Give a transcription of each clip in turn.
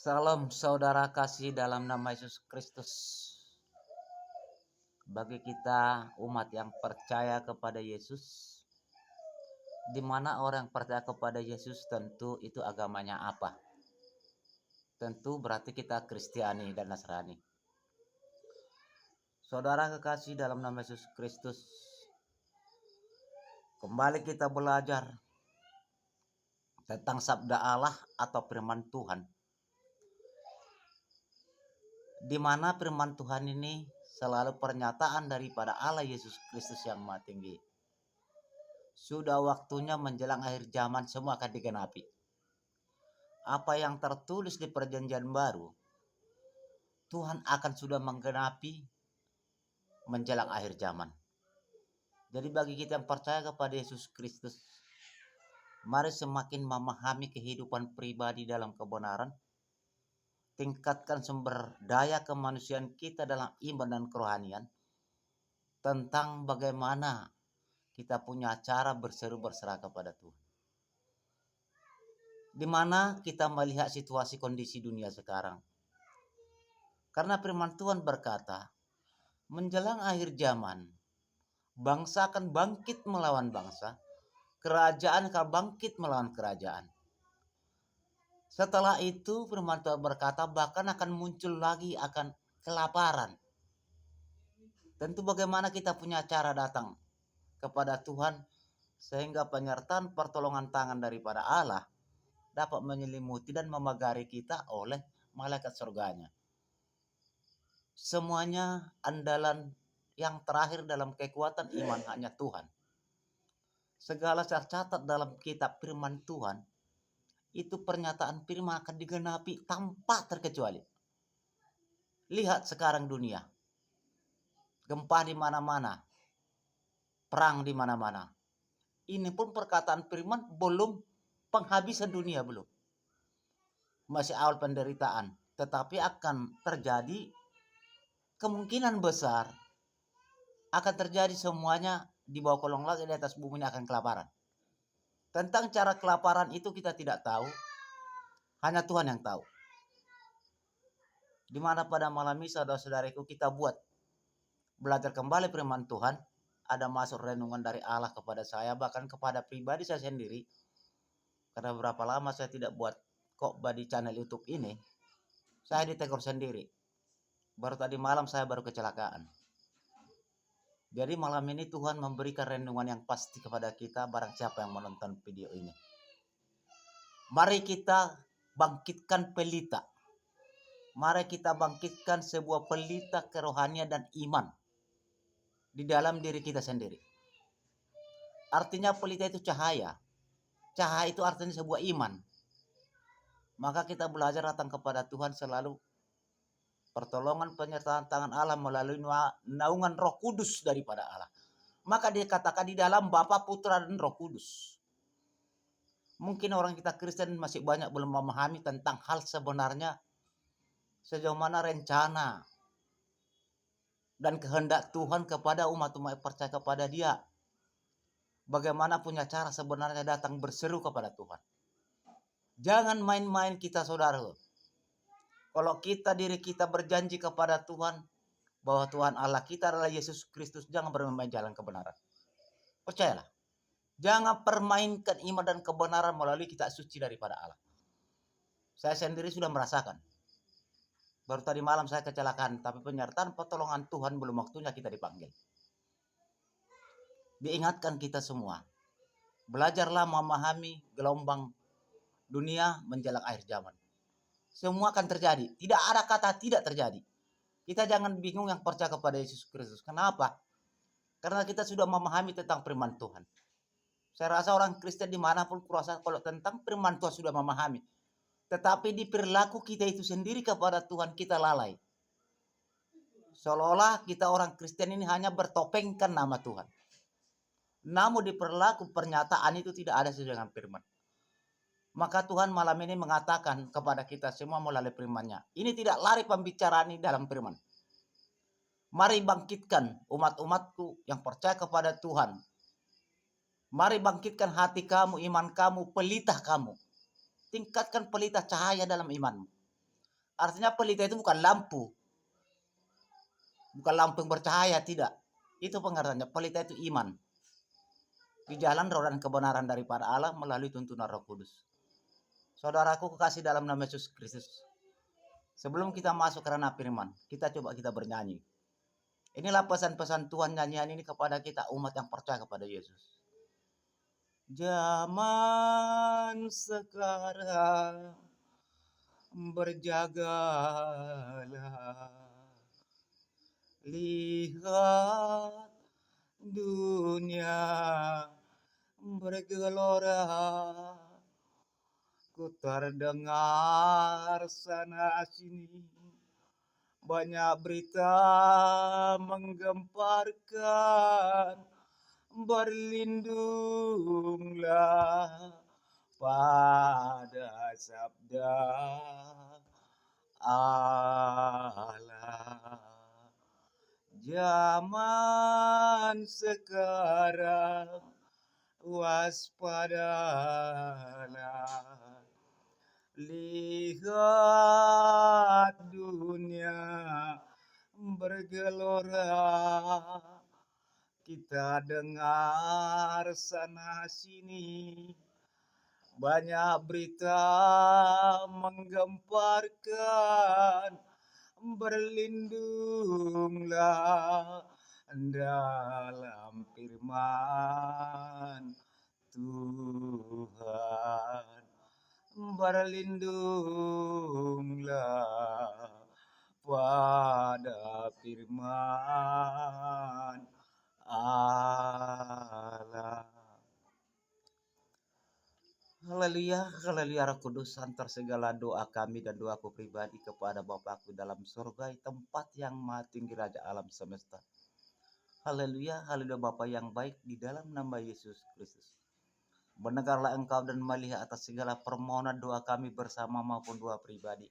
Salam saudara kasih dalam nama Yesus Kristus. Bagi kita umat yang percaya kepada Yesus, di mana orang percaya kepada Yesus tentu itu agamanya apa? Tentu berarti kita Kristiani dan Nasrani. Saudara kekasih dalam nama Yesus Kristus, kembali kita belajar tentang sabda Allah atau firman Tuhan. Di mana firman Tuhan ini selalu pernyataan daripada Allah Yesus Kristus yang Maha Tinggi. Sudah waktunya menjelang akhir zaman semua akan digenapi. Apa yang tertulis di perjanjian baru, Tuhan akan sudah menggenapi menjelang akhir zaman. Jadi bagi kita yang percaya kepada Yesus Kristus, mari semakin memahami kehidupan pribadi dalam kebenaran, tingkatkan sumber daya kemanusiaan kita dalam iman dan kerohanian, tentang bagaimana kita punya cara berseru berserah kepada Tuhan. Di mana kita melihat situasi kondisi dunia sekarang. Karena firman Tuhan berkata, menjelang akhir zaman, bangsa akan bangkit melawan bangsa, kerajaan akan bangkit melawan kerajaan. Setelah itu firman Tuhan berkata bahkan akan muncul lagi akan kelaparan. Tentu bagaimana kita punya cara datang kepada Tuhan sehingga penyertaan pertolongan tangan daripada Allah dapat menyelimuti dan memagari kita oleh malaikat surganya. Semuanya andalan yang terakhir dalam kekuatan iman hanya Tuhan. Segala tercatat dalam kitab firman Tuhan, itu pernyataan firman akan digenapi tanpa terkecuali. Lihat sekarang dunia, gempa di mana-mana, perang di mana-mana. Ini pun perkataan firman belum penghabisan dunia, belum. Masih awal penderitaan, tetapi akan terjadi kemungkinan besar akan terjadi semuanya di bawah kolong langit di atas bumi ini akan kelaparan. Tentang cara kelaparan itu kita tidak tahu, hanya Tuhan yang tahu. Di mana pada malam ini saudara-saudariku kita buat belajar kembali firman Tuhan, ada masuk renungan dari Allah kepada saya, bahkan kepada pribadi saya sendiri. Karena berapa lama saya tidak buat khotbah di channel YouTube ini, saya ditegur sendiri. Baru tadi malam saya baru kecelakaan. Jadi malam ini Tuhan memberikan renungan yang pasti kepada kita barang siapa yang menonton video ini. Mari kita bangkitkan pelita. Mari kita bangkitkan sebuah pelita kerohanian dan iman di dalam diri kita sendiri. Artinya pelita itu cahaya. Cahaya itu artinya sebuah iman. Maka kita belajar datang kepada Tuhan selalu pertolongan penyertaan tangan Allah melalui naungan Roh Kudus daripada Allah. Maka dikatakan di dalam Bapa, Putra dan Roh Kudus. Mungkin orang kita Kristen masih banyak belum memahami tentang hal sebenarnya sejauh mana rencana dan kehendak Tuhan kepada umat-umat percaya kepada Dia. Bagaimana punya cara sebenarnya datang berseru kepada Tuhan. Jangan main-main kita, saudara. Kalau diri kita berjanji kepada Tuhan bahwa Tuhan Allah kita adalah Yesus Kristus, jangan bermain jalan kebenaran. Percayalah. Jangan permainkan iman dan kebenaran melalui kitab suci daripada Allah. Saya sendiri sudah merasakan. Baru tadi malam saya kecelakaan, tapi penyertaan pertolongan Tuhan belum waktunya kita dipanggil. Diingatkan kita semua. Belajarlah memahami gelombang dunia menjelang akhir zaman. Semua akan terjadi. Tidak ada kata tidak terjadi. Kita jangan bingung yang percaya kepada Yesus Kristus. Kenapa? Karena kita sudah memahami tentang firman Tuhan. Saya rasa orang Kristen dimanapun kurasa kalau tentang firman Tuhan sudah memahami. Tetapi di perilaku kita itu sendiri kepada Tuhan kita lalai. Seolah-olah kita orang Kristen ini hanya bertopengkan nama Tuhan. Namun di perilaku pernyataan itu tidak ada sesuai dengan firman. Maka Tuhan malam ini mengatakan kepada kita semua melalui firman-Nya. Ini tidak lari pembicaraan ini dalam firman. Mari bangkitkan umat-umatku yang percaya kepada Tuhan. Mari bangkitkan hati kamu, iman kamu, pelita kamu. Tingkatkan pelita cahaya dalam imanmu. Artinya pelita itu bukan lampu. Bukan lampu yang bercahaya, tidak. Itu pengertiannya. Pelita itu iman. Di jalan roh dan kebenaran daripada Allah melalui tuntunan Roh Kudus. Saudaraku kekasih dalam nama Yesus Kristus. Sebelum kita masuk ke ranah firman, kita coba kita bernyanyi. Inilah pesan-pesan Tuhan, nyanyian ini kepada kita umat yang percaya kepada Yesus. Zaman sekarang berjagalah, lihat dunia bergelora, ku terdengar sana sini banyak berita menggemparkan, berlindunglah pada sabda Allah. Zaman sekarang waspadalah, lihat dunia bergelora, kita dengar sana sini banyak berita menggemparkan, berlindunglah dalam firman Tuhan, berlindunglah pada firman Allah. Haleluya, haleluya. Roh Kudus, antar segala doa kami dan doaku pribadi kepada Bapakku dalam surga, tempat yang maha tinggi Raja alam semesta. Haleluya, haleluya Bapa yang baik, di dalam nama Yesus Kristus. Mendengarlah Engkau dan melihat atas segala permohonan doa kami bersama maupun doa pribadi.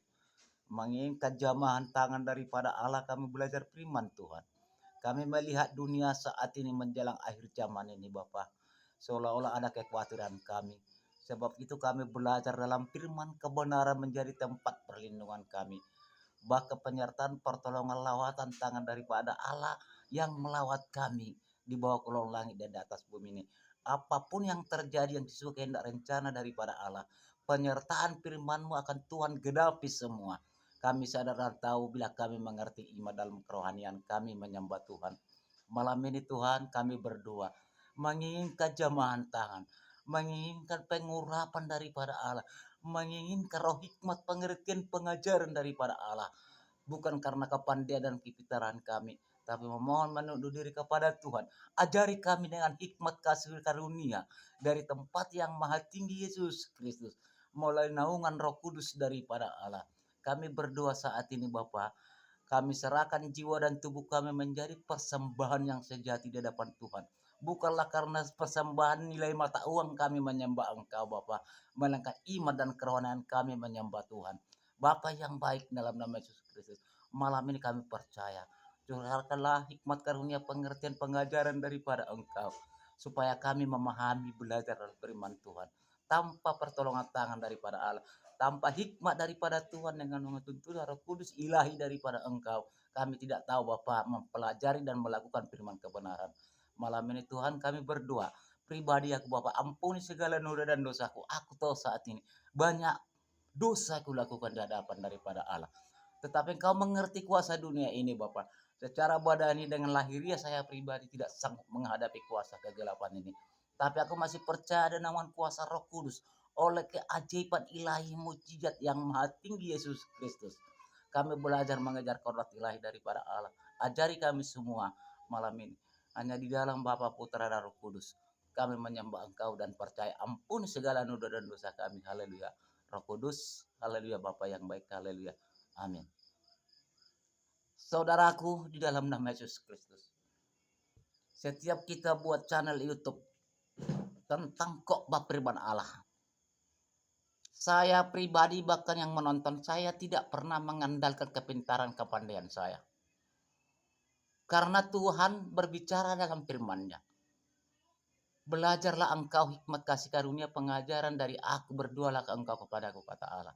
Menginginkan jamahan tangan daripada Allah, kami belajar firman Tuhan. Kami melihat dunia saat ini menjelang akhir zaman ini Bapa, seolah-olah ada kekhawatiran kami. Sebab itu kami belajar dalam firman kebenaran menjadi tempat perlindungan kami. Bahkan penyertaan pertolongan lawatan tangan daripada Allah yang melawat kami di bawah kolong langit dan di atas bumi ini. Apapun yang terjadi yang sesuai kehendak rencana daripada Allah, penyertaan firman-Mu akan Tuhan genapi semua. Kami sadar dan tahu bila kami mengerti iman dalam kerohanian, kami menyembah Tuhan. Malam ini Tuhan kami berdoa, menginginkan jamahan tangan, menginginkan pengurapan daripada Allah, menginginkan roh hikmat, pengertian, pengajaran daripada Allah. Bukan karena kepandaian dan kepintaran kami, tapi memohon menunduk diri kepada Tuhan. Ajari kami dengan hikmat kasih karunia dari tempat yang maha tinggi Yesus Kristus, melalui naungan Roh Kudus daripada Allah. Kami berdoa saat ini Bapa, kami serahkan jiwa dan tubuh kami menjadi persembahan yang sejati di hadapan Tuhan. Bukanlah karena persembahan nilai mata uang kami menyembah Engkau Bapa, melainkan iman dan kerohanian kami menyembah Tuhan. Bapa yang baik dalam nama Yesus Kristus, malam ini kami percaya, curahkanlah hikmat karunia pengertian pengajaran daripada Engkau, supaya kami memahami belajar dari firman Tuhan. Tanpa pertolongan tangan daripada Allah, tanpa hikmat daripada Tuhan dengan tuntunan Roh Kudus ilahi daripada Engkau, kami tidak tahu Bapa mempelajari dan melakukan firman kebenaran. Malam ini Tuhan kami berdoa, pribadi aku Bapa, ampuni segala noda dan dosaku. Aku tahu saat ini banyak dosa aku lakukan di hadapan daripada Allah. Tetapi Engkau mengerti kuasa dunia ini Bapa. Secara badani dengan lahiriah saya pribadi tidak sanggup menghadapi kuasa kegelapan ini. Tapi aku masih percaya ada naungan kuasa Roh Kudus oleh keajaiban ilahi mujizat yang maha tinggi Yesus Kristus. Kami belajar mengejar kodrat ilahi daripada Allah. Ajari kami semua malam ini. Hanya di dalam Bapa, Putra dan Roh Kudus kami menyembah Engkau dan percaya ampun segala noda dan dosa kami. Haleluya. Roh Kudus, haleluya Bapa yang baik, haleluya. Amin. Saudaraku di dalam nama Yesus Kristus, setiap kita buat channel YouTube tentang khotbah firman Allah, saya pribadi bahkan yang menonton, saya tidak pernah mengandalkan kepintaran kepandaian saya. Karena Tuhan berbicara dalam firman-Nya. Belajarlah engkau hikmat kasih karunia pengajaran dari aku, berdoalah ke engkau kepadaku, kata Allah.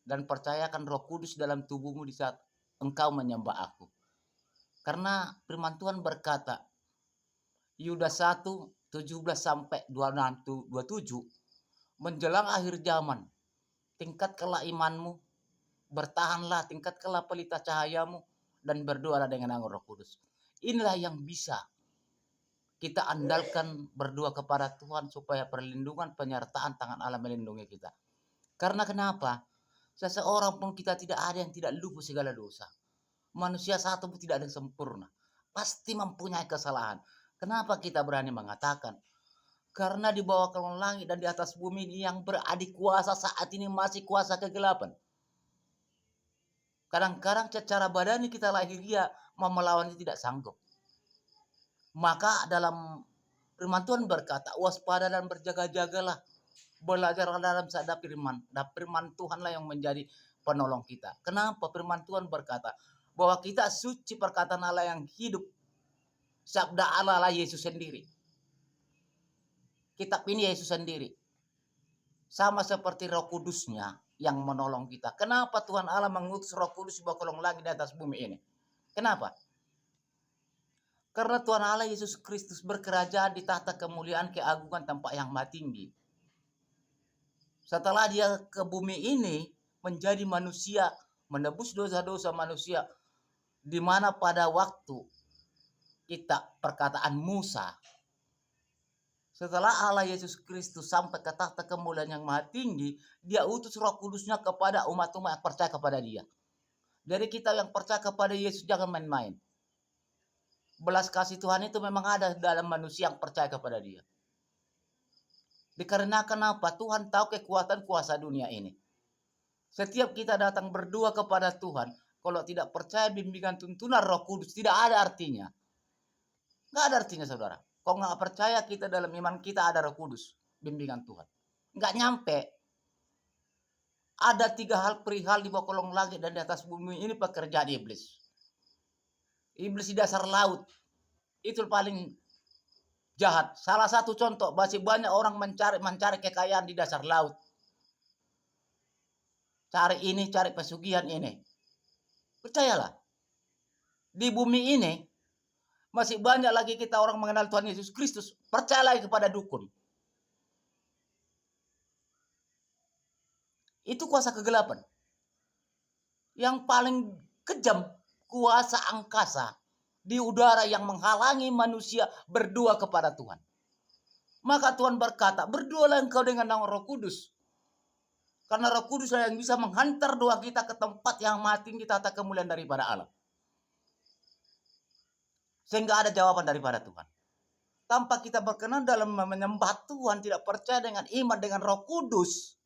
dan percayakan Roh Kudus dalam tubuhmu di saat engkau menyembah aku. Karena firman Tuhan berkata, Yudas 1:17 sampai 27, menjelang akhir zaman, tingkatkanlah imanmu, bertahanlah, tingkatkanlah pelita cahayamu, dan berdoalah dengan anggur Roh Kudus. Inilah yang bisa kita andalkan berdoa kepada Tuhan supaya perlindungan, penyertaan tangan Allah melindungi kita. Karena kenapa? Seseorang pun kita tidak ada yang tidak luput segala dosa. Manusia satu pun tidak ada yang sempurna. Pasti mempunyai kesalahan. Kenapa kita berani mengatakan? Karena di bawah kolong langit dan di atas bumi ini yang beradik kuasa saat ini masih kuasa kegelapan. Kadang-kadang secara badani kita lahiriah mau melawannya tidak sanggup. Maka dalam firman Tuhan berkata, waspada dan berjaga-jagalah. Belajar dalam sabda firman. Dan firman Tuhanlah yang menjadi penolong kita. Kenapa firman Tuhan berkata bahwa kita suci perkataan Allah yang hidup. Sabda Allah lah Yesus sendiri. Kitab ini Yesus sendiri. Sama seperti Roh Kudusnya yang menolong kita. Kenapa Tuhan Allah mengutus Roh Kudus di bawah kolong langit di atas bumi ini? Kenapa? Karena Tuhan Allah Yesus Kristus berkerajaan di tahta kemuliaan keagungan tempat yang maha tinggi. Setelah dia ke bumi ini menjadi manusia, menebus dosa-dosa manusia, di mana pada waktu kita perkataan Musa, setelah Allah Yesus Kristus sampai ke tahta kemuliaan yang maha tinggi, dia utus Roh Kudusnya kepada umat-umat yang percaya kepada dia. Jadi kita yang percaya kepada Yesus jangan main-main. Belas kasih Tuhan itu memang ada dalam manusia yang percaya kepada dia. Dikarenakan apa? Tuhan tahu kekuatan kuasa dunia ini. Setiap kita datang berdoa kepada Tuhan, kalau tidak percaya bimbingan tuntunan Roh Kudus, tidak ada artinya. Nggak ada artinya saudara. Kalau nggak percaya kita dalam iman kita ada Roh Kudus, bimbingan Tuhan. Nggak nyampe. Ada 3 hal perihal di bawah kolong langit dan di atas bumi ini pekerjaan iblis. Iblis di dasar laut. Itu paling jahat. Salah satu contoh, masih banyak orang mencari kekayaan di dasar laut. Cari ini, cari pesugihan ini. Percayalah. Di bumi ini masih banyak lagi kita orang mengenal Tuhan Yesus Kristus. Percaya lagi kepada dukun. Itu kuasa kegelapan. Yang paling kejam, kuasa angkasa di udara yang menghalangi manusia berdoa kepada Tuhan. Maka Tuhan berkata, berdoalah engkau dengan nama Roh Kudus. Karena Roh Kudus yang bisa menghantar doa kita ke tempat yang maha tinggi tahta kemuliaan daripada Allah. Sehingga ada jawaban daripada Tuhan. Tanpa kita berkenan dalam menyembah Tuhan, tidak percaya dengan iman dengan Roh Kudus,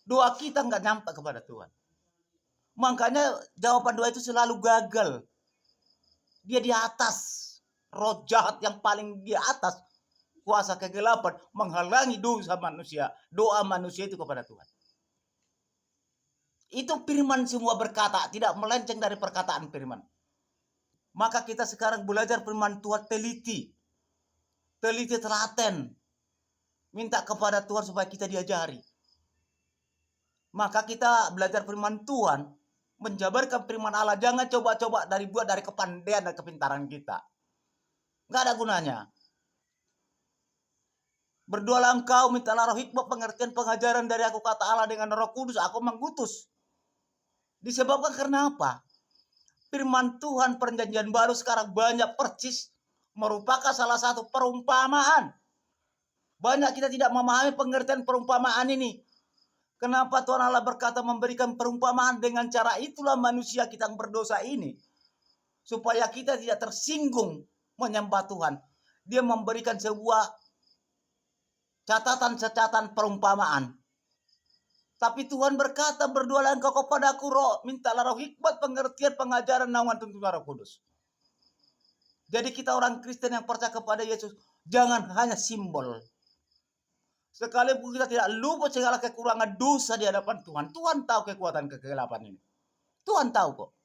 doa kita nggak nyampe kepada Tuhan. Makanya jawaban doa itu selalu gagal. Dia di atas. Roh jahat yang paling di atas, kuasa kegelapan, menghalangi dosa manusia. Doa manusia itu kepada Tuhan. Itu firman semua berkata, tidak melenceng dari perkataan firman. Maka kita sekarang belajar firman Tuhan teliti. Teliti telaten. Minta kepada Tuhan supaya kita diajari. Maka kita belajar firman Tuhan, menjabarkan firman Allah. Jangan coba-coba buat dari kepandaian dan kepintaran kita. Nggak ada gunanya. Berdoalah engkau, mintalah roh hikmah, pengertian, pengajaran dari aku, kata Allah, dengan Roh Kudus aku mengutus. Disebabkan karena apa? Firman Tuhan perjanjian baru sekarang banyak percis merupakan salah satu perumpamaan. Banyak kita tidak memahami pengertian perumpamaan ini. Kenapa Tuhan Allah berkata memberikan perumpamaan? Dengan cara itulah manusia kita yang berdosa ini, supaya kita tidak tersinggung menyembah Tuhan. Dia memberikan sebuah catatan perumpamaan. Tapi Tuhan berkata, berdoalah engkau kepadaku, mintalah roh hikmat, pengertian, pengajaran, naungan tuntunan Roh Kudus. Jadi kita orang Kristen yang percaya kepada Yesus, jangan hanya simbol. Sekalipun kita tidak lupa segala kekurangan dosa di hadapan Tuhan. Tuhan tahu kekuatan kegelapan ini. Tuhan tahu kok.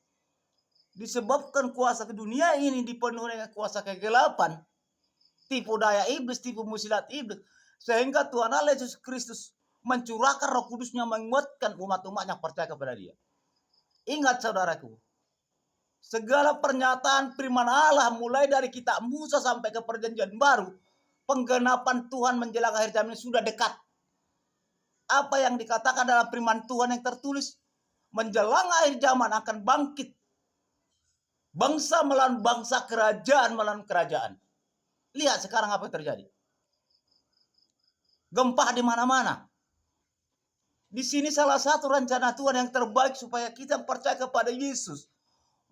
Disebabkan kuasa ke dunia ini dipenuhi dengan kuasa kegelapan, tipu daya iblis, tipu musilat iblis, sehingga Tuhan Allah Yesus Kristus mencurahkan Roh Kudusnya, menguatkan umat-umat yang percaya kepada Dia. Ingat saudaraku, segala pernyataan firman Allah mulai dari kitab Musa sampai ke perjanjian baru, penggenapan Tuhan menjelang akhir zaman ini sudah dekat. Apa yang dikatakan dalam firman Tuhan yang tertulis, menjelang akhir zaman akan bangkit bangsa melawan bangsa, kerajaan melawan kerajaan. Lihat sekarang apa yang terjadi. Gempa di mana-mana. Di sini salah satu rencana Tuhan yang terbaik supaya kita percaya kepada Yesus.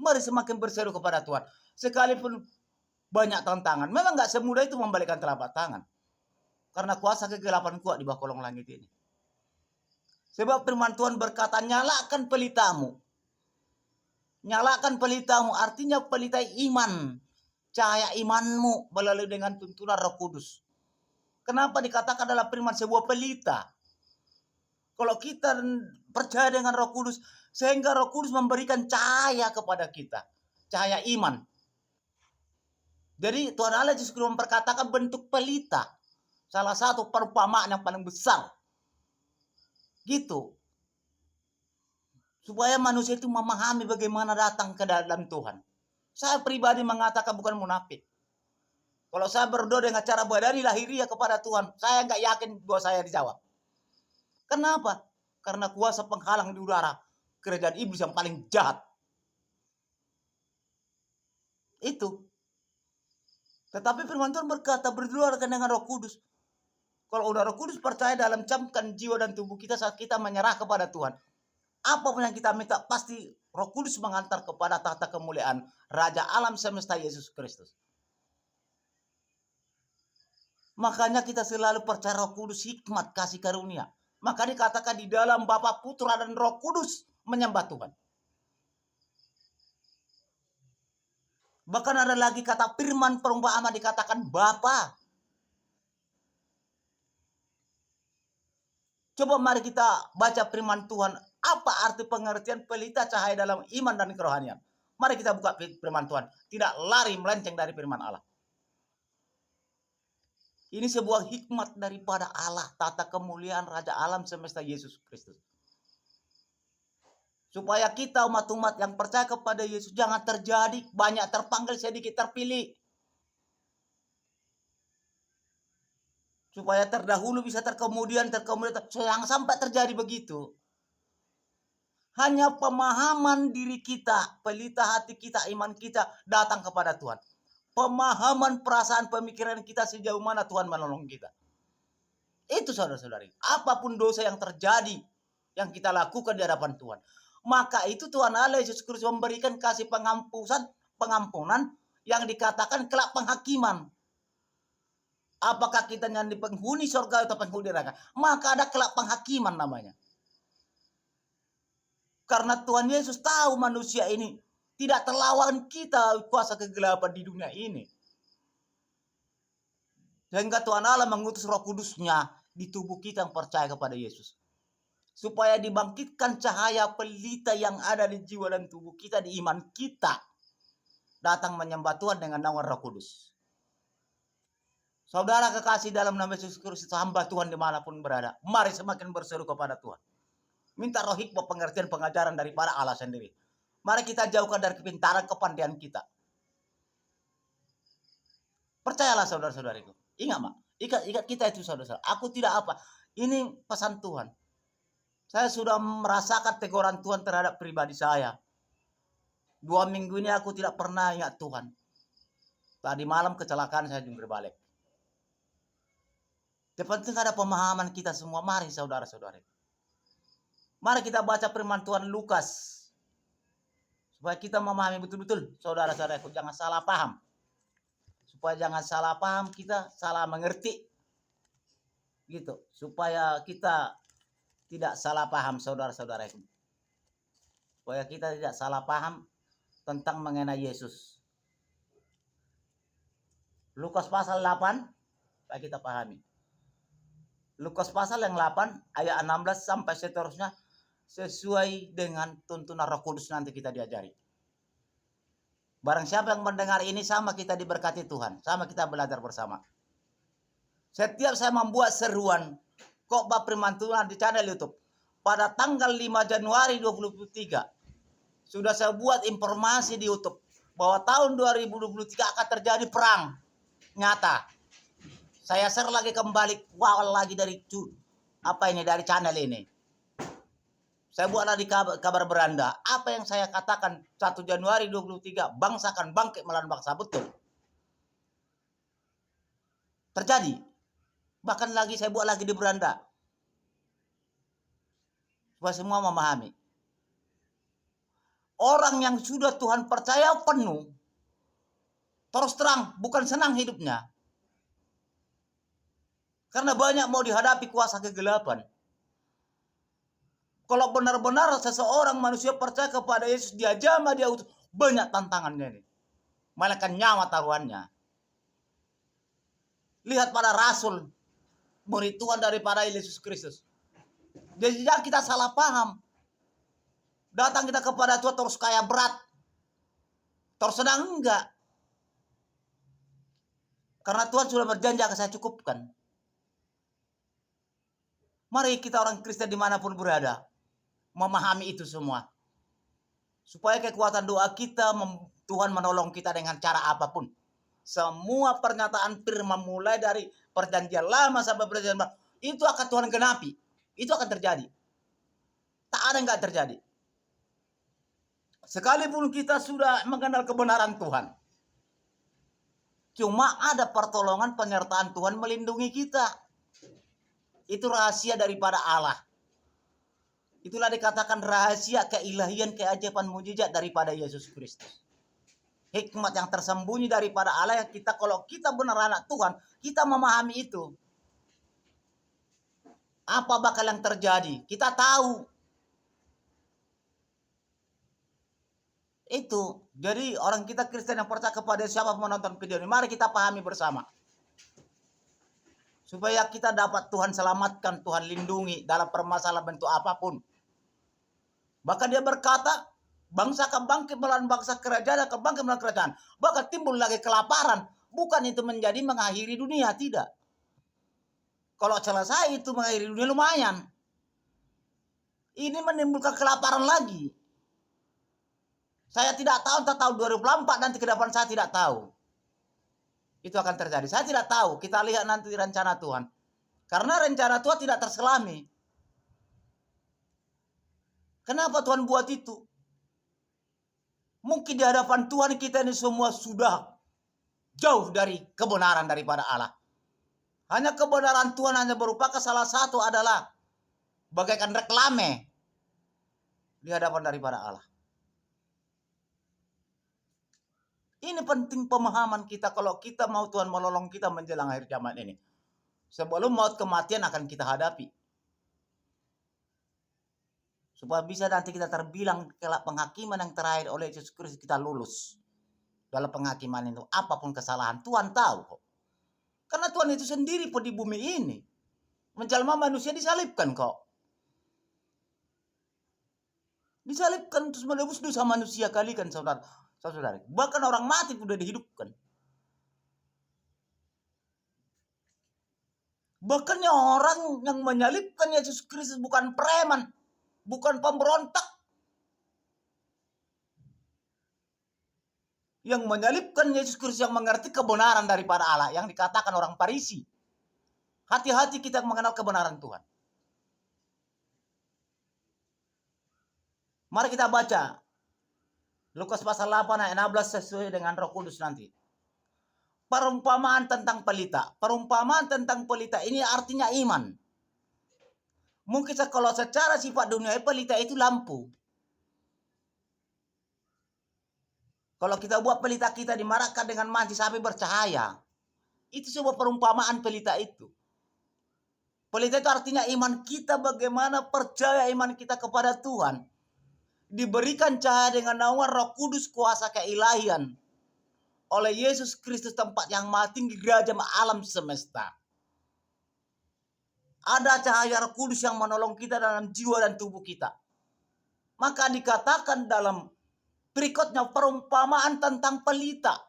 Mari semakin berseru kepada Tuhan. Sekalipun banyak tantangan. Memang gak semudah itu membalikkan telapak tangan. Karena kuasa kegelapan kuat di bawah kolong langit ini. Sebab firman Tuhan berkata, nyalakan pelitamu. Nyalakan pelitamu artinya pelita iman. Cahaya imanmu melalui dengan tuntunan Roh Kudus. Kenapa dikatakan dalam firman sebuah pelita? Kalau kita percaya dengan Roh Kudus, sehingga Roh Kudus memberikan cahaya kepada kita. Cahaya iman. Jadi Tuhan Allah justru memperkatakan bentuk pelita. Salah satu perumpamaan yang paling besar. Gitu. Supaya manusia itu memahami bagaimana datang ke dalam Tuhan. Saya pribadi mengatakan bukan munafik. Kalau saya berdoa dengan cara badani lahiriah kepada Tuhan, saya nggak yakin doa saya dijawab. Kenapa? Karena kuasa penghalang di udara, kerajaan iblis yang paling jahat. Itu. Tetapi firman Tuhan berkata, berdoa dengan Roh Kudus. Kalau udah Roh Kudus percaya dalam camkan jiwa dan tubuh kita saat kita menyerah kepada Tuhan. Apapun yang kita minta, pasti Roh Kudus mengantar kepada tahta kemuliaan Raja alam semesta Yesus Kristus. Makanya kita selalu percaya Roh Kudus, hikmat, kasih karunia. Maka dikatakan di dalam Bapa, Putra, dan Roh Kudus menyembah Tuhan. Bahkan ada lagi kata firman perumpamaan dikatakan Bapa. Coba mari kita baca firman Tuhan. Apa arti pengertian pelita cahaya dalam iman dan kerohanian? Mari kita buka firman Tuhan. Tidak lari melenceng dari firman Allah. Ini sebuah hikmat daripada Allah, tata kemuliaan Raja alam semesta Yesus Kristus. Supaya kita umat-umat yang percaya kepada Yesus jangan terjadi banyak terpanggil sedikit terpilih. Supaya terdahulu bisa terkemudian, jangan sampai terjadi begitu. Hanya pemahaman diri kita, pelita hati kita, iman kita datang kepada Tuhan. Pemahaman perasaan pemikiran kita sejauh mana Tuhan menolong kita. Itu saudara-saudari. Apapun dosa yang terjadi, yang kita lakukan di hadapan Tuhan. Maka itu Tuhan Allah Yesus Kristus memberikan kasih pengampunan yang dikatakan kelak penghakiman. Apakah kita yang di penghuni surga atau penghuni neraka? Maka ada kelak penghakiman namanya. Karena Tuhan Yesus tahu manusia ini tidak terlawan kita kuasa kegelapan di dunia ini. Sehingga Tuhan Allah mengutus Roh Kudusnya di tubuh kita yang percaya kepada Yesus. Supaya dibangkitkan cahaya pelita yang ada di jiwa dan tubuh kita, di iman kita. Datang menyembah Tuhan dengan nama Roh Kudus. Saudara kekasih dalam nama Yesus Kristus, hamba Tuhan dimanapun berada. Mari semakin berseru kepada Tuhan. Minta roh hikmah, pengertian, pengajaran daripada Allah sendiri. Mari kita jauhkan dari kepintaran, kepandaian kita. Percayalah saudara-saudariku. Ingat mak, ikat kita itu saudara. Aku tidak apa. Ini pesan Tuhan. Saya sudah merasakan teguran Tuhan terhadap pribadi saya. 2 minggu ini aku tidak pernah ingat Tuhan. Tadi malam kecelakaan saya jungkir balik. Terpenting ada pemahaman kita semua. Mari saudara-saudari. Mari kita baca firman Tuhan Lukas. Supaya kita memahami betul-betul saudara-saudaraku. Jangan salah paham. Supaya jangan salah paham, kita salah mengerti. Gitu. Supaya kita tidak salah paham saudara-saudaraku. Supaya kita tidak salah paham tentang mengenai Yesus. Lukas pasal 8. Supaya kita pahami. Lukas pasal yang 8 ayat 16 sampai seterusnya sesuai dengan tuntunan Roh Kudus nanti kita diajari. Barang siapa yang mendengar ini sama kita diberkati Tuhan, sama kita belajar bersama. Setiap saya membuat seruan khotbah firman Tuhan di channel YouTube. Pada tanggal 5 Januari 2023 sudah saya buat informasi di YouTube bahwa tahun 2023 akan terjadi perang nyata. Saya share lagi kembali lagi dari dari channel ini. Saya buatlah di kabar beranda. Apa yang saya katakan 1 Januari 2023, bangsa akan bangkit melawan bangsa, betul. Terjadi. Bahkan lagi saya buat lagi di beranda. Supaya semua memahami. Orang yang sudah Tuhan percaya penuh, terus terang, bukan senang hidupnya. Karena banyak mau dihadapi kuasa kegelapan. Kalau benar-benar seseorang manusia percaya kepada Yesus, dia jamah, dia utus, banyak tantangannya ini. Malaikat nyawa taruhannya. Lihat pada rasul, murid Tuhan daripada Yesus Kristus. Jadi jangan kita salah paham. Datang kita kepada Tuhan terus kayak berat. Terus sedang enggak. Karena Tuhan sudah berjanji akan saya cukupkan. Mari kita orang Kristen dimanapun berada, memahami itu semua. Supaya kekuatan doa kita, Tuhan menolong kita dengan cara apapun. Semua pernyataan firman mulai dari perjanjian lama sampai perjanjian baru, itu akan Tuhan genapi. Itu akan terjadi. Tak ada yang gak terjadi. Sekalipun kita sudah mengenal kebenaran Tuhan, cuma ada pertolongan penyertaan Tuhan melindungi kita. Itu rahasia daripada Allah. Itulah dikatakan rahasia keilahian, keajaiban, mujizat daripada Yesus Kristus. Hikmat yang tersembunyi daripada Allah yang kita, kalau kita benar anak Tuhan, kita memahami itu. Apa bakal yang terjadi? Kita tahu. Itu. Jadi orang kita Kristen yang percaya kepada siapa menonton video ini, mari kita pahami bersama. Supaya kita dapat Tuhan selamatkan, Tuhan lindungi dalam permasalahan bentuk apapun. Bahkan dia berkata, bangsa akan bangkit melawan bangsa, kerajaan akan bangkit melawan kerajaan. Bahkan timbul lagi kelaparan. Bukan itu menjadi mengakhiri dunia, tidak. Kalau selesai itu mengakhiri dunia lumayan. Ini menimbulkan kelaparan lagi. Saya tidak tahu entah tahun 2024 nanti ke depan, saya tidak tahu. Itu akan terjadi. Saya tidak tahu. Kita lihat nanti rencana Tuhan. Karena rencana Tuhan tidak terselami. Kenapa Tuhan buat itu? Mungkin di hadapan Tuhan kita ini semua sudah jauh dari kebenaran daripada Allah. Hanya kebenaran Tuhan hanya merupakan salah satu adalah bagaikan reklame di hadapan daripada Allah. Ini penting pemahaman kita kalau kita mau Tuhan menolong kita menjelang akhir zaman ini. Sebelum maut kematian akan kita hadapi. Supaya bisa nanti kita terbilang kelak penghakiman yang terakhir oleh Yesus Kristus, kita lulus. Dalam penghakiman itu apapun kesalahan Tuhan tahu kok. Karena Tuhan itu sendiri pun di bumi ini. Menjelma manusia disalibkan kok. Disalibkan terus menebus dosa manusia kali kan saudara. Bahkan orang mati sudah dihidupkan. Bahkan orang yang menyalibkan Yesus Kristus bukan preman. Bukan pemberontak. Yang menyalibkan Yesus Kristus yang mengerti kebenaran daripada Allah. Yang dikatakan orang Farisi. Hati-hati kita mengenal kebenaran Tuhan. Mari kita baca. Lukas pasal 8 ayat 16 sesuai dengan Roh Kudus nanti. Perumpamaan tentang pelita. Perumpamaan tentang pelita ini artinya iman. Mungkin kalau secara sifat dunia pelita itu lampu. Kalau kita buat pelita kita dimarakkan dengan mancis api bercahaya. Itu sebuah perumpamaan pelita itu. Pelita itu artinya iman kita, bagaimana percaya iman kita kepada Tuhan. Diberikan cahaya dengan naungan Roh Kudus, kuasa keilahian. Oleh Yesus Kristus tempat yang maha tinggi raja alam semesta. Ada cahaya Roh Kudus yang menolong kita dalam jiwa dan tubuh kita. Maka dikatakan dalam berikutnya perumpamaan tentang pelita.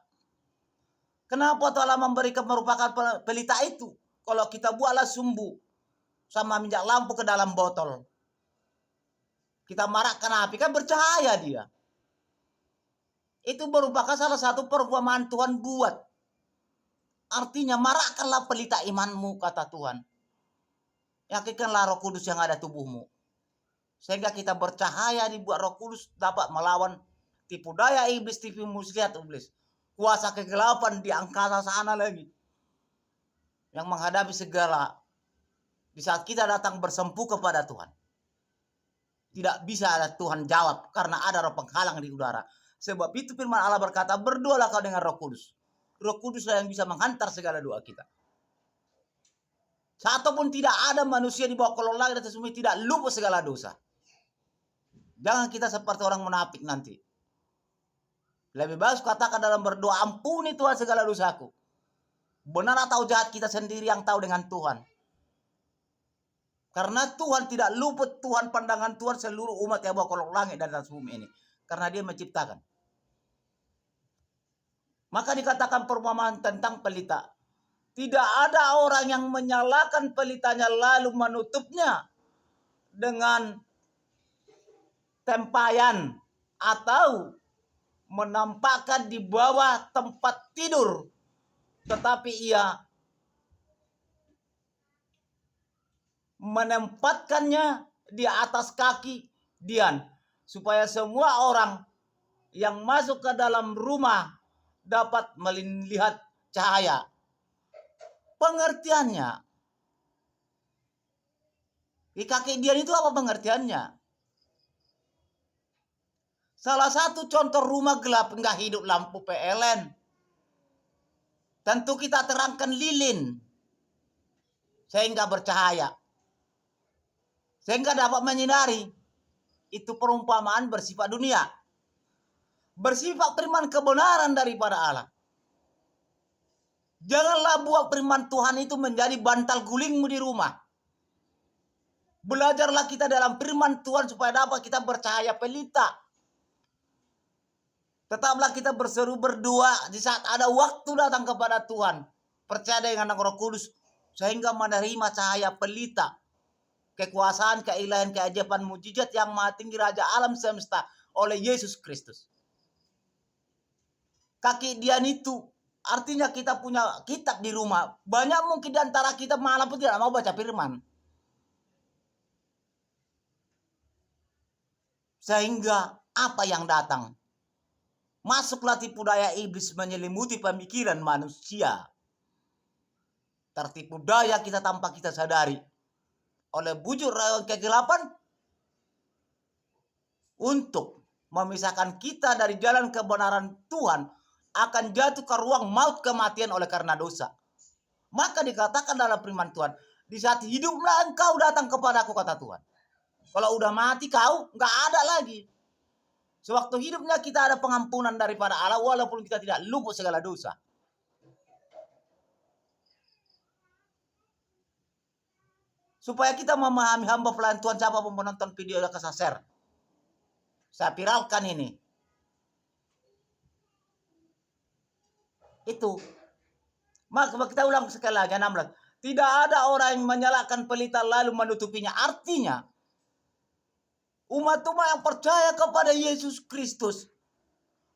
Kenapa Tuhan memberikan merupakan pelita itu? Kalau kita buatlah sumbu. sama minyak lampu ke dalam botol. Kita marakkan api, kan bercahaya dia. Itu merupakan salah satu perumpamaan Tuhan buat. Artinya marakkanlah pelita imanmu, kata Tuhan. Yakinkanlah Roh Kudus yang ada tubuhmu. Sehingga kita bercahaya dibuat Roh Kudus dapat melawan tipu daya iblis, tipu muslihat iblis. Kuasa kegelapan di angkasa sana lagi. Yang menghadapi segala. Di saat kita datang bersempuh kepada Tuhan. Tidak bisa ada Tuhan jawab karena ada roh penghalang di udara. Sebab itu firman Allah berkata, berdoalah kau dengan Roh Kudus. Roh Kuduslah yang bisa menghantar segala doa kita. Satupun tidak ada manusia di bawah kolong langit dan semua tidak luput segala dosa. Jangan kita seperti orang munafik nanti. Lebih bagus katakan dalam berdoa, ampuni Tuhan segala dosaku. Benar atau jahat kita sendiri yang tahu dengan Tuhan. Karena Tuhan tidak luput, Tuhan pandangan Tuhan seluruh umat yang bawah kolong langit dan atas bumi ini. Karena dia menciptakan. Maka dikatakan perumpamaan tentang pelita. Tidak ada orang yang menyalakan pelitanya lalu menutupnya dengan tempayan atau menampakkan di bawah tempat tidur. Tetapi ia menempatkannya di atas kaki Dian. Supaya semua orang yang masuk ke dalam rumah dapat melihat cahaya. Pengertiannya. Di kaki Dian itu apa pengertiannya? Salah satu contoh rumah gelap enggak hidup lampu PLN. Tentu kita terangkan lilin. Sehingga bercahaya. Sehingga dapat menyinari. Itu perumpamaan bersifat dunia. Bersifat firman kebenaran daripada Allah. Janganlah buat firman Tuhan itu menjadi bantal gulingmu di rumah. Belajarlah kita dalam firman Tuhan supaya dapat kita bercahaya pelita. Tetaplah kita berseru berdoa di saat ada waktu datang kepada Tuhan. Percaya dengan Roh Kudus sehingga menerima cahaya pelita. Kekuasaan, keilahian, keajaiban, mujizat yang maha tinggi Raja alam semesta oleh Yesus Kristus. Kaki Dian itu artinya kita punya kitab di rumah. Banyak mungkin di antara kita malam pun tidak mau baca firman. Sehingga apa yang datang? Masuklah tipu daya iblis menyelimuti pemikiran manusia. Tertipu daya kita tanpa kita sadari. Oleh bujuk rayon kegelapan. Untuk memisahkan kita dari jalan kebenaran Tuhan. Akan jatuh ke ruang maut kematian oleh karena dosa. Maka dikatakan dalam firman Tuhan, di saat hiduplah engkau datang kepadaku, kata Tuhan. Kalau udah mati kau, nggak ada lagi. Sewaktu hidupnya kita ada pengampunan daripada Allah, walaupun kita tidak luput segala dosa. Supaya kita memahami hamba pelayan Tuhan, siapa pun menonton video yang saya share. Saya viralkan ini. Itu. Maka kita ulang sekali lagi 16. Tidak ada orang yang menyalakan pelita lalu menutupinya. Artinya umat-umat yang percaya kepada Yesus Kristus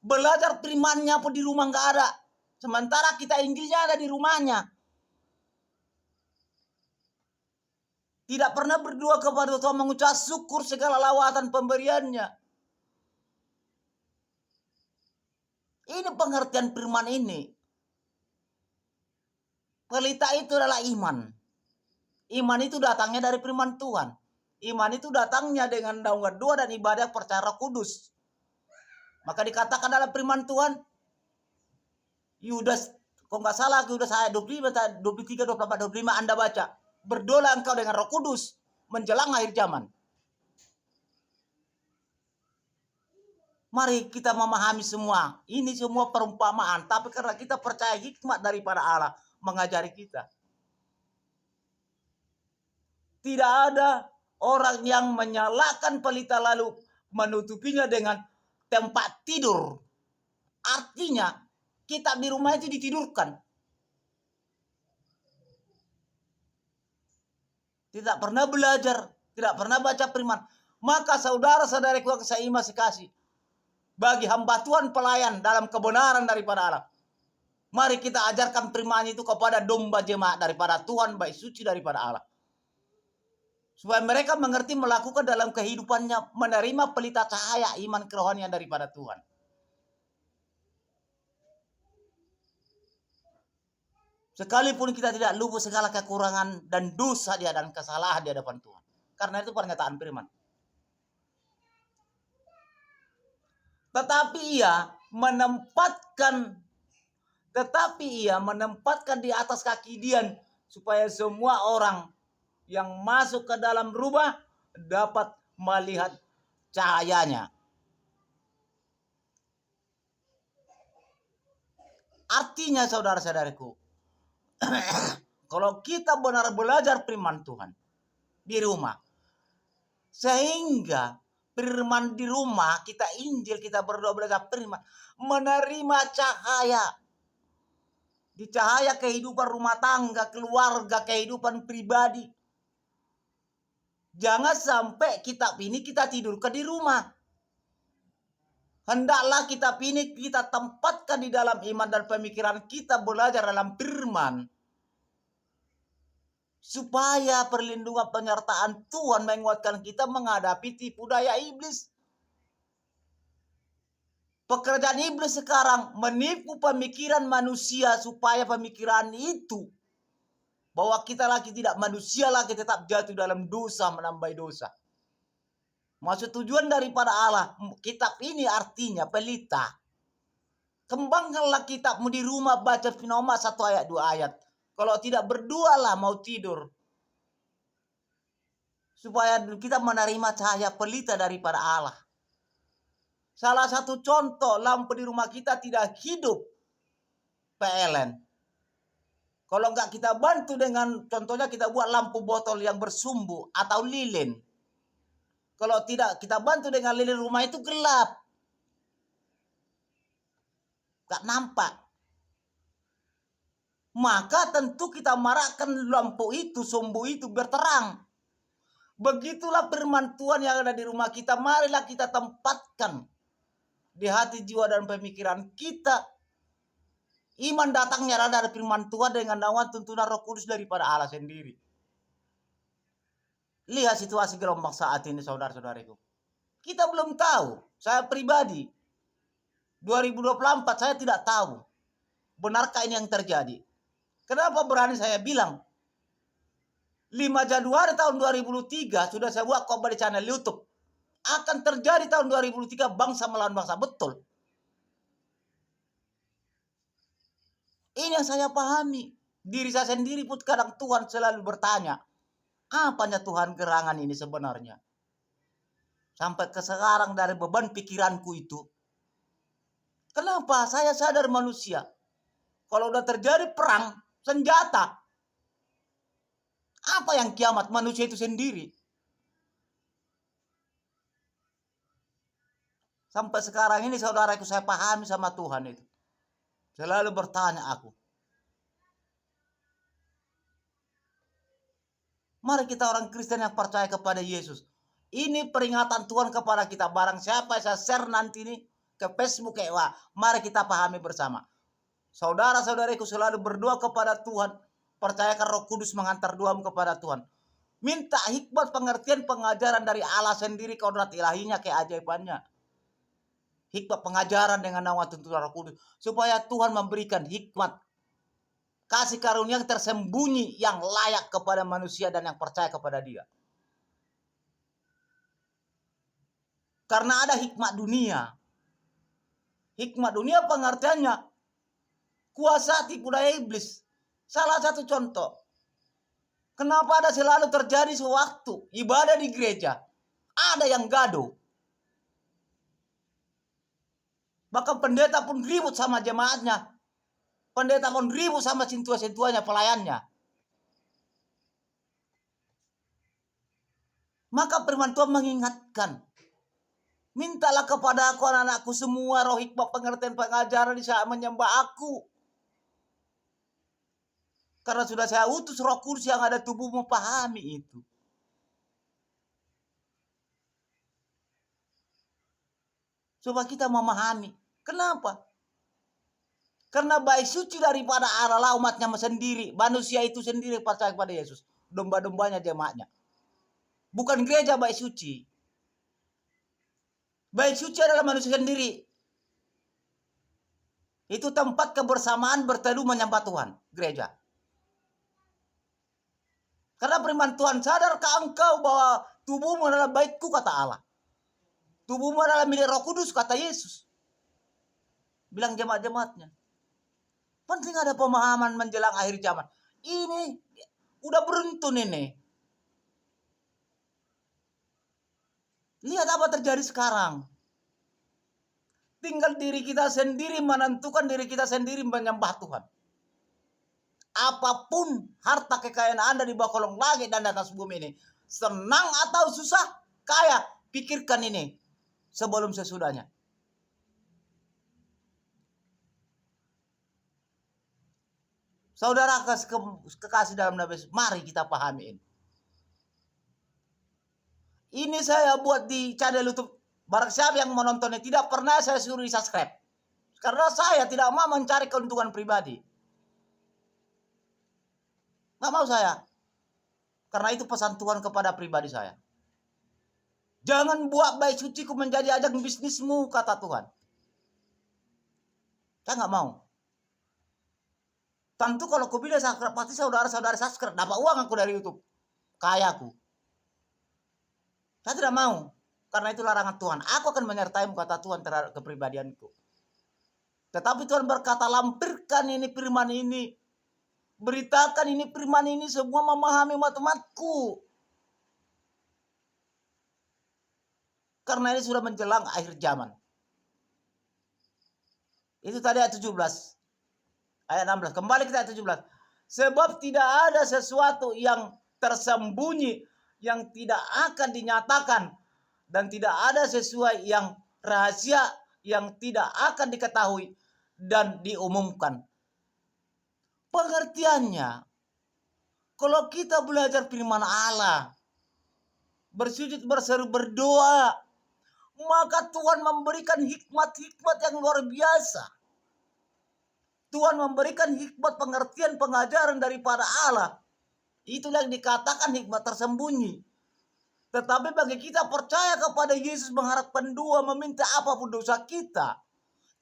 belajar firman-Nya pun di rumah nggak ada. Sementara kita Injilnya ada di rumahnya. Tidak pernah berdoa kepada Tuhan mengucap syukur segala lawatan pemberiannya. Ini pengertian firman ini. Pelita itu adalah iman. Iman itu datangnya dari firman Tuhan. Iman itu datangnya dengan naungan doa dan ibadah percaya Roh Kudus. Maka dikatakan dalam firman Tuhan, Yudas, kalau nggak salah Yudas ayat 25, 23, 24, 25 Anda baca. Berdoa engkau dengan Roh Kudus menjelang akhir zaman. Mari kita memahami semua. Ini semua perumpamaan. Tapi karena kita percaya hikmat daripada Allah mengajari kita. Tidak ada orang yang menyalakan pelita lalu menutupinya dengan tempat tidur. Artinya kitab di rumah itu ditidurkan. tidak pernah belajar, tidak pernah baca firman. Maka saudara-saudaraku yang saya masih kasih, bagi hamba Tuhan pelayan dalam kebenaran daripada Allah, mari kita ajarkan firman itu kepada domba jemaat daripada Tuhan, baik suci daripada Allah. Supaya mereka mengerti melakukan dalam kehidupannya, menerima pelita cahaya iman kerohanian daripada Tuhan. Sekalipun kita tidak luput segala kekurangan dan dosa dia dan kesalahan di hadapan Tuhan. Karena itu pernyataan firman. Tetapi ia menempatkan di atas kaki Dian supaya semua orang yang masuk ke dalam rumah dapat melihat cahayanya. Artinya saudara-saudaraku, kalau kita benar belajar firman Tuhan di rumah, sehingga firman di rumah, kita Injil, kita berdoa belajar firman, menerima cahaya. Di cahaya kehidupan rumah tangga, keluarga, kehidupan pribadi. Jangan sampai kitab ini kita tidurkan di rumah. Hendaklah kitab ini kita tempatkan di dalam iman dan pemikiran kita, belajar dalam firman. Supaya perlindungan penyertaan Tuhan menguatkan kita menghadapi tipu daya iblis. Pekerjaan iblis sekarang menipu pemikiran manusia supaya pemikiran itu bahwa kita lagi tidak manusia lagi tetap jatuh dalam dosa, menambah dosa. Maksud tujuan daripada Allah, kitab ini artinya pelita. Kembangkanlah kitabmu di rumah, baca Finoma 1 ayat 2 ayat. Kalau tidak berdoalah mau tidur. Supaya kita menerima cahaya pelita daripada Allah. Salah satu contoh lampu di rumah kita tidak hidup PLN. Kalau enggak kita bantu dengan contohnya kita buat lampu botol yang bersumbu atau lilin. Kalau tidak kita bantu dengan lilin, rumah itu gelap. Enggak nampak. Maka tentu kita marahkan lampu itu, sumbu itu berterang. Begitulah firman Tuhan yang ada di rumah kita. Marilah kita tempatkan di hati, jiwa, dan pemikiran kita. Iman datangnya dari firman Tuhan dengan naungan tuntunan Roh Kudus daripada Allah sendiri. Lihat situasi gelombang saat ini, saudara-saudariku. Kita belum tahu. Saya pribadi 2024 saya tidak tahu benarkah ini yang terjadi. Kenapa berani saya bilang 5 Januari tahun 2003 sudah saya buat khotbah di channel YouTube. Akan terjadi tahun 2003 bangsa melawan bangsa. Betul. Ini yang saya pahami. Diri saya sendiri pun kadang Tuhan selalu bertanya, apanya Tuhan gerangan ini sebenarnya? Sampai ke sekarang dari beban pikiranku itu. Kenapa? Saya sadar manusia. Kalau udah terjadi perang, senjata. Apa yang kiamat? Manusia itu sendiri. Sampai sekarang ini saudaraku saya pahami sama Tuhan itu. Selalu bertanya aku. Mari kita orang Kristen yang percaya kepada Yesus. Ini peringatan Tuhan kepada kita. Barang siapa saya share nanti ini ke Facebook kayak wah. Mari kita pahami bersama. Saudara-saudariku selalu berdoa kepada Tuhan. Percayakan Roh Kudus mengantar doamu kepada Tuhan. Minta hikmat pengertian pengajaran dari Allah sendiri, kodrat ilahinya, keajaibannya. Hikmat pengajaran dengan nama tuntunan Roh Kudus. Supaya Tuhan memberikan hikmat. Kasih karunia yang tersembunyi yang layak kepada manusia dan yang percaya kepada dia. Karena ada hikmat dunia. Hikmat dunia pengertiannya kuasa tipu daya iblis. Salah satu contoh. Kenapa ada selalu terjadi sewaktu ibadah di gereja. Ada yang gaduh. Bahkan pendeta pun ribut sama jemaatnya. Pendeta pun ribut sama sintua-sintuanya, pelayannya. Maka firman Tuhan mengingatkan. Mintalah kepada aku anak-anakku semua roh hikmat pengertian pengajaran di saat menyembah aku. Karena sudah saya utus Roh Kudus yang ada tubuh memahami itu. Coba kita memahami. Kenapa? Karena baik suci daripada Allah umatnya sendiri. Manusia itu sendiri percaya kepada Yesus. Domba-dombanya jemaatnya. Bukan gereja baik suci. Baik suci adalah manusia sendiri. Itu tempat kebersamaan berteduh menyembah Tuhan. Gereja. Karena firman Tuhan, sadarkah engkau bahwa tubuhmu adalah baitku, kata Allah. Tubuhmu adalah milik Roh Kudus, kata Yesus. Bilang jemaat-jemaatnya. Penting ada pemahaman menjelang akhir zaman. Ini udah beruntun ini. Lihat apa terjadi sekarang. Tinggal diri kita sendiri menentukan diri kita sendiri menyembah Tuhan. Apapun harta kekayaan Anda di bawah kolong langit dan di atas bumi ini. Senang atau susah, kaya, pikirkan ini sebelum sesudahnya. Saudara kekasih dalam Nabi Yesus, mari kita pahami ini. Ini saya buat di channel YouTube. Barang siapa yang menontonnya tidak pernah saya suruh subscribe. Karena saya tidak mau mencari keuntungan pribadi. Nggak mau saya. Karena itu pesan Tuhan kepada pribadi saya. Jangan buat baik suciku menjadi ajang bisnismu, kata Tuhan. Saya nggak mau. Tentu kalau aku bilang subscribe, pasti saudara-saudara subscribe. Dapat uang aku dari YouTube. Kaya aku. Saya tidak mau. Karena itu larangan Tuhan. Aku akan menyertaimu, kata Tuhan, terhadap kepribadianku. Tetapi Tuhan berkata, lampirkan ini firman ini. Beritakan ini firman ini, semua memahami umat-umatku. Karena ini sudah menjelang akhir zaman. Itu tadi ayat 17. Ayat 16. Kembali ke ayat 17. Sebab tidak ada sesuatu yang tersembunyi yang tidak akan dinyatakan. Dan tidak ada sesuatu yang rahasia yang tidak akan diketahui dan diumumkan. Pengertiannya, kalau kita belajar firman Allah, bersujud, berseru, berdoa, maka Tuhan memberikan hikmat-hikmat yang luar biasa. Tuhan memberikan hikmat pengertian pengajaran daripada Allah. Itulah yang dikatakan hikmat tersembunyi. Tetapi bagi kita percaya kepada Yesus, mengharapkan doa, meminta apapun dosa kita,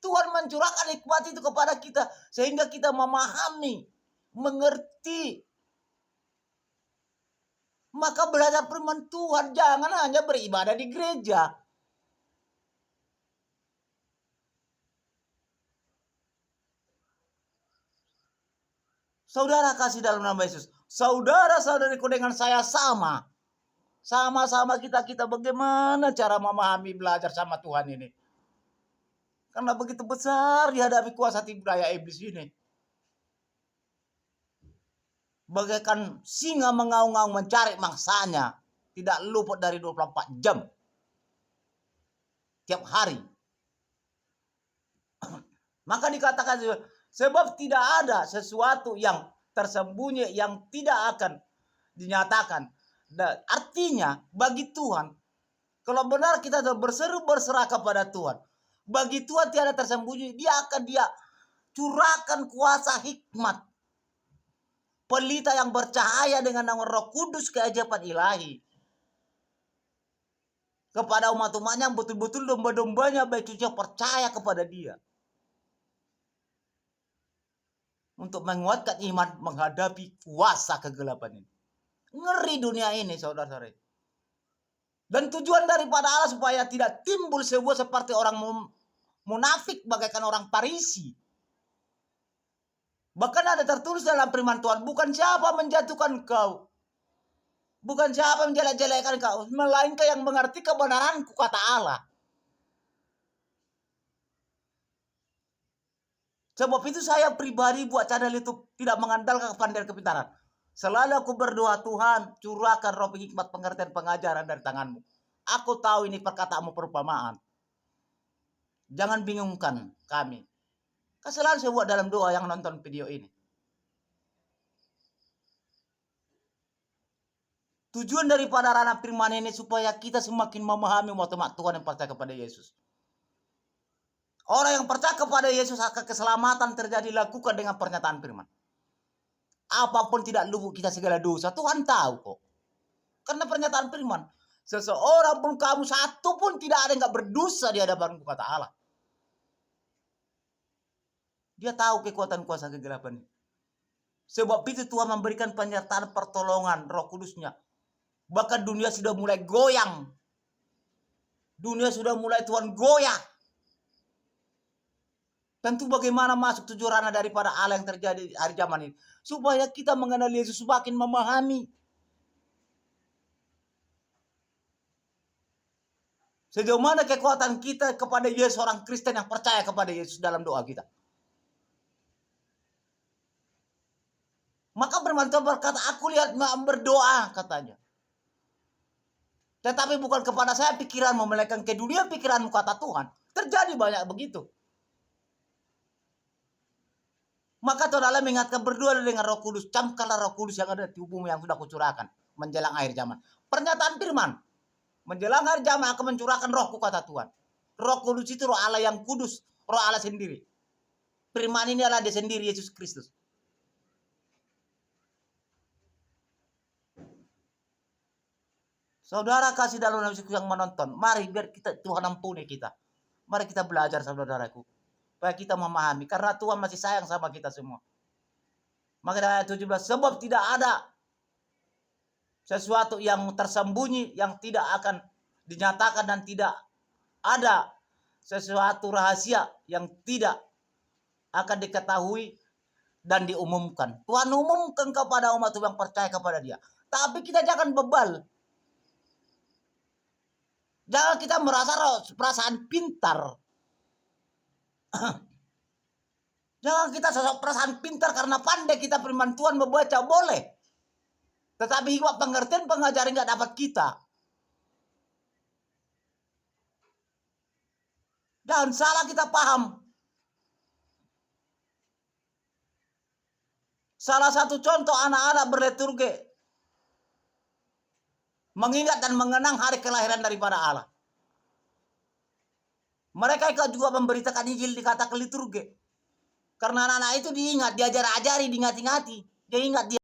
Tuhan mencurahkan hikmat itu kepada kita sehingga kita memahami, mengerti. Maka belajar firman Tuhan, jangan hanya beribadah di gereja. Saudara kasih dalam nama Yesus, saudara-saudariku dengan saya sama. Sama-sama kita bagaimana cara memahami belajar sama Tuhan ini. Karena begitu besar dihadapi kuasa tipu daya iblis ini. Bagaikan singa mengaung-ngaung mencari mangsanya. Tidak luput dari 24 jam. Tiap hari. Maka dikatakan, sebab tidak ada sesuatu yang tersembunyi yang tidak akan dinyatakan. Dan artinya bagi Tuhan, kalau benar kita berseru berserah kepada Tuhan, bagi Tuhan tiada tersembunyi. Dia akan curahkan kuasa hikmat, pelita yang bercahaya dengan nama Roh Kudus, keajaiban ilahi kepada umat-umatnya yang betul-betul domba-dombanya baik suci percaya kepada Dia, untuk menguatkan iman menghadapi kuasa kegelapan ini. Ngeri dunia ini, saudara-saudara. Dan tujuan daripada Allah supaya tidak timbul sebuah seperti orang munafik bagaikan orang Farisi. Bahkan ada tertulis dalam firman Tuhan, bukan siapa menjatuhkan kau, bukan siapa menjelek-jelekkan kau, melainkan yang mengerti kebenaranku, kata Allah. Sebab itu saya pribadi buat channel itu tidak mengandalkan kepandaian kepintaran. Selalu aku berdoa, Tuhan curahkan roh hikmat pengertian pengajaran dari tanganmu. Aku tahu ini perkataanmu perumpamaan. Jangan bingungkan kami. Kan selalu saya buat dalam doa yang nonton video ini. Tujuan daripada ranah firman ini supaya kita semakin memahami umat Tuhan yang percaya kepada Yesus. Orang yang percaya kepada Yesus akan keselamatan terjadi lakukan dengan pernyataan firman. Apapun tidak luput kita segala dosa, Tuhan tahu kok. Karena pernyataan firman, seseorang pun kamu satu pun tidak ada yang gak berdosa di hadapan kata Allah. Dia tahu kekuatan kuasa kegelapan. Sebab itu Tuhan memberikan penyertaan pertolongan Roh Kudusnya. Bahkan dunia sudah mulai goyang. Dunia sudah mulai Tuhan goyah. Tentu bagaimana masuk tujuh ranah daripada Allah yang terjadi hari zaman ini. Supaya kita mengenal Yesus semakin memahami. Sejauh mana kekuatan kita kepada Yesus, orang Kristen yang percaya kepada Yesus dalam doa kita. Maka firman Tuhan berkata, aku lihat berdoa katanya. Tetapi bukan kepada saya pikiranmu, melainkan ke dunia pikiranmu kata Tuhan. Terjadi banyak begitu. Maka Tuhan Allah mengingatkan berdoa dengan Roh Kudus. Camkanlah Roh Kudus yang ada di tubuhmu yang sudah kucurahkan menjelang akhir zaman. Pernyataan firman. Menjelang akhir zaman akan mencurahkan rohku kata Tuhan. Roh Kudus itu roh Allah yang kudus. Roh Allah sendiri. Firman ini adalah dia sendiri Yesus Kristus. Saudara kasih dalam yang menonton. Mari biar kita Tuhan ampuni kita. Mari kita belajar saudaraku. Supaya kita memahami. Karena Tuhan masih sayang sama kita semua. Maka ayat 17. Sebab tidak ada sesuatu yang tersembunyi yang tidak akan dinyatakan dan tidak ada sesuatu rahasia yang tidak akan diketahui dan diumumkan. Tuhan umumkan kepada umat yang percaya kepada dia. Tapi kita jangan bebal. Jangan kita merasa perasaan pintar. Jangan kita sosok perasaan pintar karena pandai kita firman Tuhan membaca boleh. Tetapi hikmat pengertian pengajaran nggak dapat kita. Dan salah kita paham. Salah satu contoh anak-anak berliturgi. Mengingat dan mengenang hari kelahiran daripada Allah. Mereka juga memberitakan Injil di kata liturgi. Karena anak-anak itu diingat, diajar-ajari, diingati. Dia ingat dia